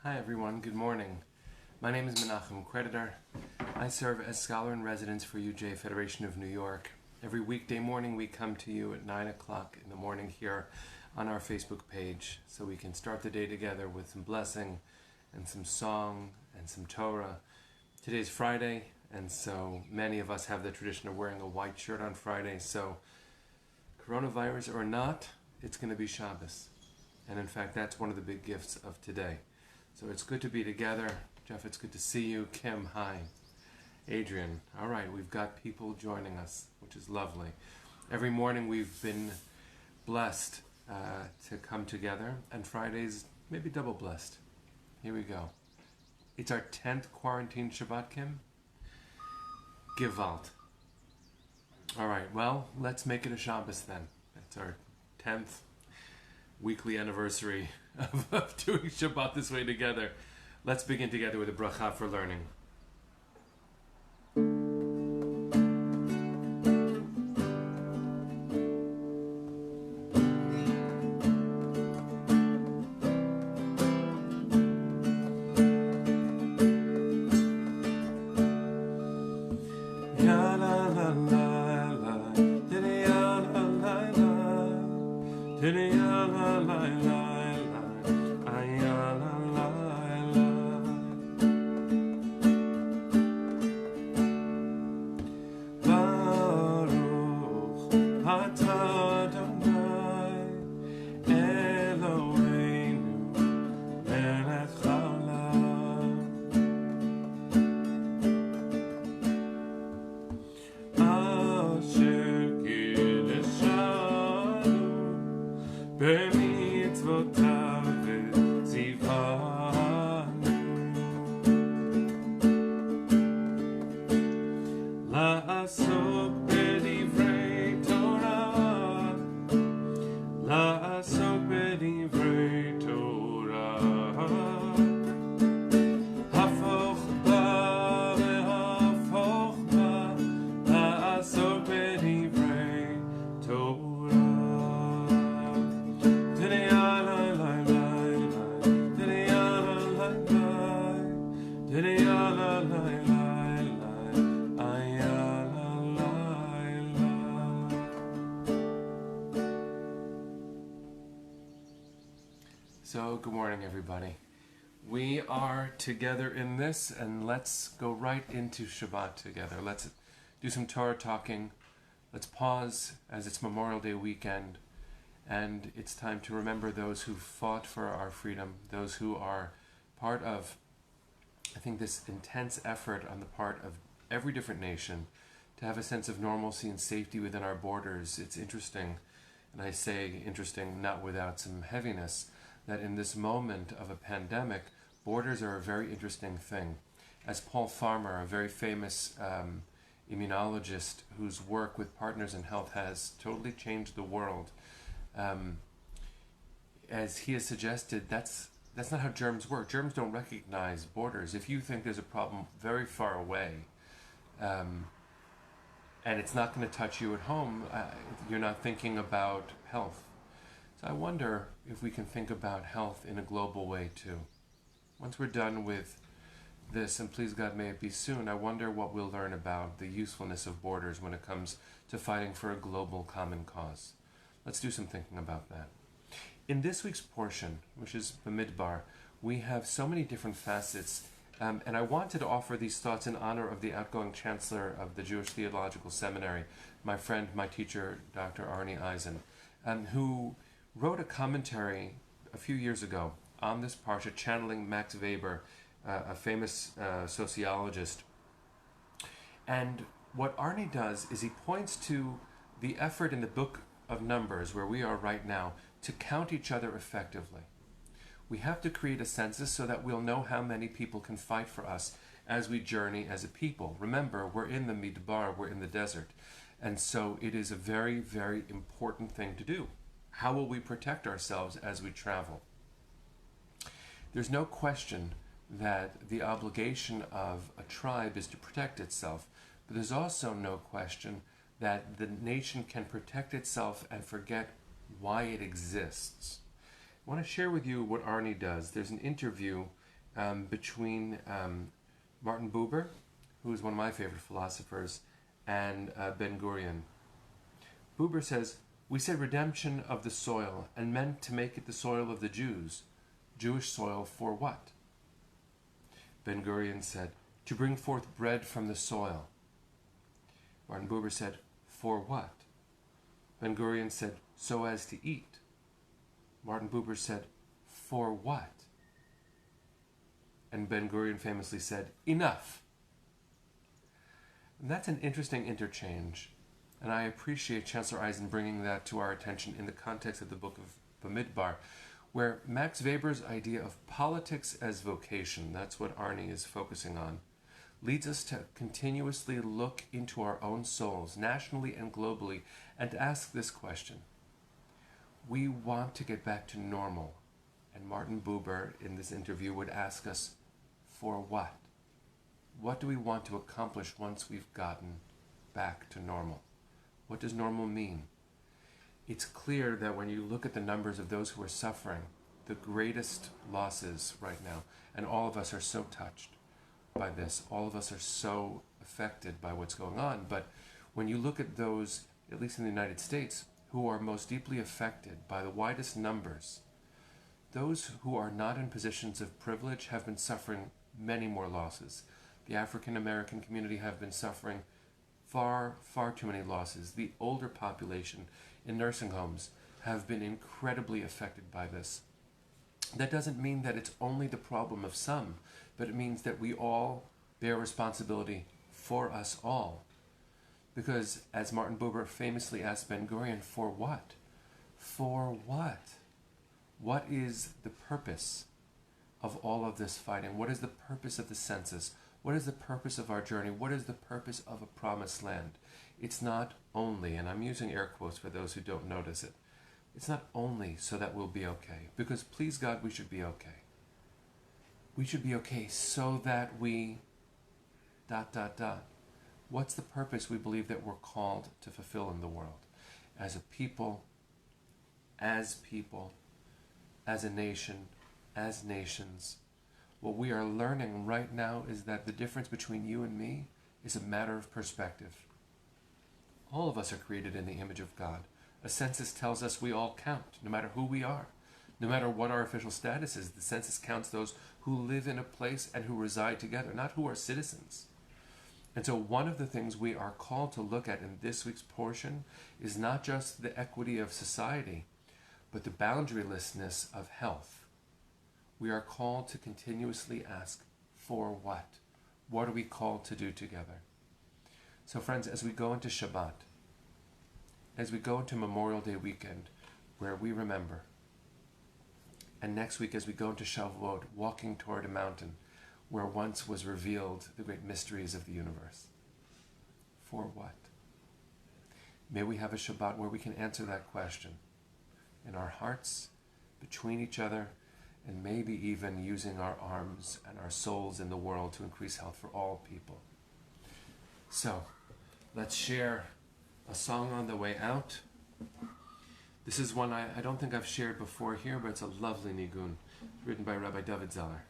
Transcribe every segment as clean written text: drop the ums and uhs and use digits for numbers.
Hi everyone, good morning. My name is Menachem Creditor. I serve as Scholar-in-Residence for UJ Federation of New York. Every weekday morning we come to you at 9 o'clock in the morning here on our Facebook page so we can start the day together with some blessing and some song and some Torah. Today's Friday, and so many of us have the tradition of wearing a white shirt on Friday, so coronavirus or not, it's going to be Shabbos. And in fact, that's one of the big gifts of today. So it's good to be together. Jeff, it's good to see you. Kim, hi. Adrian, all right, we've got people joining us, which is lovely. Every morning we've been blessed to come together, and Fridays maybe double blessed. Here we go. It's our 10th quarantine Shabbat, Kim. Gewalt. All right, well, let's make it a Shabbos then. That's our 10th weekly anniversary of doing Shabbat this way together. Let's begin together with a bracha for learning. So, good morning, everybody. We are together in this, and let's go right into Shabbat together. Let's do some Torah talking. Let's pause as it's Memorial Day weekend, and it's time to remember those who fought for our freedom, those who are part of, I think, this intense effort on the part of every different nation to have a sense of normalcy and safety within our borders. It's interesting, and I say interesting not without some heaviness, that in this moment of a pandemic, borders are a very interesting thing. As Paul Farmer, a very famous immunologist whose work with Partners in Health has totally changed the world, as he has suggested, that's not how germs work. Germs don't recognize borders. If you think there's a problem very far away, and it's not going to touch you at home, you're not thinking about health. I wonder if we can think about health in a global way too. Once we're done with this, and please God may it be soon, I wonder what we'll learn about the usefulness of borders when it comes to fighting for a global common cause. Let's do some thinking about that. In this week's portion, which is Bemidbar, we have so many different facets, and I wanted to offer these thoughts in honor of the outgoing chancellor of the Jewish Theological Seminary, my friend, my teacher, Dr. Arnie Eisen, who wrote a commentary a few years ago on this parsha, channeling Max Weber, a famous sociologist. And what Arnie does is he points to the effort in the book of Numbers, where we are right now, to count each other effectively. We have to create a census so that we'll know how many people can fight for us as we journey as a people. Remember, we're in the Bemidbar, we're in the desert. And so it is a very, very important thing to do. How will we protect ourselves as we travel? There's no question that the obligation of a tribe is to protect itself, but there's also no question that the nation can protect itself and forget why it exists. I want to share with you what Arnie does. There's an interview between Martin Buber, who is one of my favorite philosophers, and Ben Gurion. Buber says, "We said redemption of the soil and meant to make it the soil of the Jews. Jewish soil for what?" Ben Gurion said, "To bring forth bread from the soil." Martin Buber said, "For what?" Ben Gurion said, "So as to eat." Martin Buber said, "For what?" And Ben Gurion famously said, "Enough." And that's an interesting interchange, and I appreciate Chancellor Eisen bringing that to our attention in the context of the book of Bemidbar, where Max Weber's idea of politics as vocation, that's what Arnie is focusing on, leads us to continuously look into our own souls, nationally and globally, and to ask this question. We want to get back to normal, and Martin Buber in this interview would ask us, for what? What do we want to accomplish once we've gotten back to normal? What does normal mean? It's clear that when you look at the numbers of those who are suffering, the greatest losses right now, and all of us are so touched by this, all of us are so affected by what's going on, but when you look at those, at least in the United States, who are most deeply affected by the widest numbers, those who are not in positions of privilege have been suffering many more losses. The African American community have been suffering far, far too many losses. The older population in nursing homes have been incredibly affected by this. That doesn't mean that it's only the problem of some, but it means that we all bear responsibility for us all. Because, as Martin Buber famously asked Ben Gurion, for what? For what? What is the purpose of all of this fighting? What is the purpose of the census? What is the purpose of our journey? What is the purpose of a promised land? It's not only, and I'm using air quotes for those who don't notice it, it's not only so that we'll be okay, because please God, we should be okay. We should be okay so that we ... What's the purpose we believe that we're called to fulfill in the world? As a people, as a nation, as nations. What we are learning right now is that the difference between you and me is a matter of perspective. All of us are created in the image of God. A census tells us we all count, no matter who we are. No matter what our official status is, the census counts those who live in a place and who reside together, not who are citizens. And so one of the things we are called to look at in this week's portion is not just the equity of society, but the boundarylessness of health. We are called to continuously ask, for what? What are we called to do together? So friends, as we go into Shabbat, as we go into Memorial Day weekend, where we remember, and next week as we go into Shavuot, walking toward a mountain where once was revealed the great mysteries of the universe. For what? May we have a Shabbat where we can answer that question in our hearts, between each other, and maybe even using our arms and our souls in the world to increase health for all people. So, let's share a song on the way out. This is one I don't think I've shared before here, but it's a lovely nigun. It's written by Rabbi David Zeller.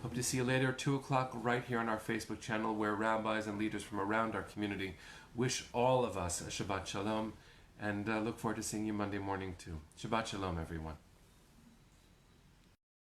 Hope to see you later, 2 o'clock, right here on our Facebook channel, where rabbis and leaders from around our community wish all of us a Shabbat Shalom and look forward to seeing you Monday morning too. Shabbat Shalom, everyone.